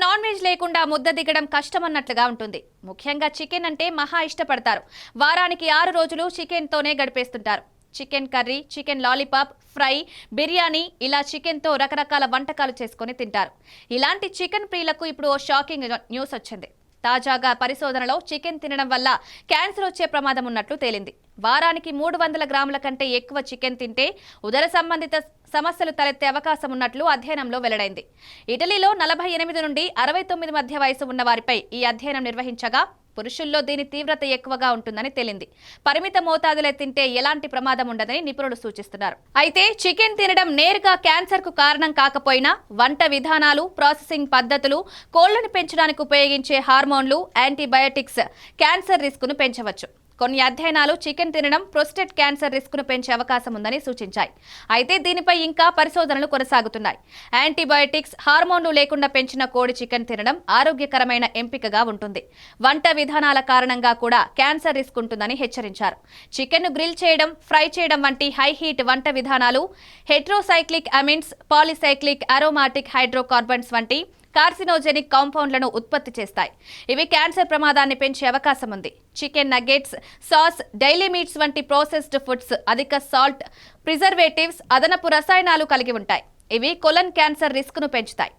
Non veg లేకుండా ముద్ద దిగడం కష్టమన్నట్లుగా ఉంటుంది. ముఖ్యంగా చికెన్ అంటే మహా ఇష్టపడతారు. వారానికి 6 రోజులు చికెన్ తోనే గడిపేస్తుంటారు. Chicken curry, chicken lollipop, fry, biryani ఇలా చికెన్ తో రకరకాల వంటకాలు చేసుకొని తింటారు. ఇలాంటి చికెన్ ప్రియులకు ఇప్పుడు ఓ షాకింగ్ న్యూస్ వచ్చింది. తాజాగా పరిశోధనలో చికెన్ తినడం వల్ల క్యాన్సర్ వచ్చే ప్రమాదం ఉన్నట్లు తేలింది. వారానికి 300 గ్రాముల కంటే ఎక్కువ చికెన్ తింటే ఉదర సంబంధిత సమస్యలు తలెత్తే అవకాశం ఉన్నట్లు అధ్యయనంలో వెల్లడైంది. ఇటలీలో 48 నుండి 69 మధ్య వయసు ఉన్న వారిపై ఈ అధ్యయనం నిర్వహించగా పురుషుల్లో దీని తీవ్రత ఎక్కువగా ఉంటుందని తేలింది. పరిమిత మోతాదులే తింటే ఎలాంటి ప్రమాదం ఉండదని నిపుణులు సూచిస్తున్నారు. అయితే చికెన్ తినడం నేరుగా క్యాన్సర్ కు కారణం కాకపోయినా వంట విధానాలు, ప్రాసెసింగ్ పద్ధతులు, కోళ్లను పెంచడానికి ఉపయోగించే హార్మోన్లు, యాంటీబయాటిక్స్ క్యాన్సర్ రిస్కును పెంచవచ్చు. కొన్ని అధ్యయనాలు చికెన్ తినడం ప్రోస్టేట్ క్యాన్సర్ రిస్కును పెంచే అవకాశం ఉందని సూచించాయి. అయితే దీనిపై ఇంకా పరిశోధనలు కొనసాగుతున్నాయి. యాంటీబయాటిక్స్, హార్మోన్లు లేకుండా పెంచిన కోడి చికెన్ తినడం ఆరోగ్యకరమైన ఎంపికగా ఉంటుంది. వంట విధానాల కారణంగా కూడా క్యాన్సర్ రిస్క్ ఉంటుందని హెచ్చరించారు. చికెన్ ను గ్రిల్ చేయడం, ఫ్రై చేయడం వంటి హై హీట్ వంట విధానాలు heterocyclic amines, polycyclic aromatic hydrocarbons వంటి కార్సినోజెనిక్ కాంపౌండ్లను ఉత్పత్తి చేస్తాయి. ఇవి క్యాన్సర్ ప్రమాదాన్ని పెంచే అవకాశం ఉంది. Chicken nuggets, sauce, deli meats వంటి ప్రాసెస్డ్ ఫుడ్స్ అధిక సాల్ట్, ప్రిజర్వేటివ్స్, అదనపు రసాయనాలు కలిగి ఉంటాయి. ఇవి కొలన్ క్యాన్సర్ రిస్క్ ను పెంచుతాయి.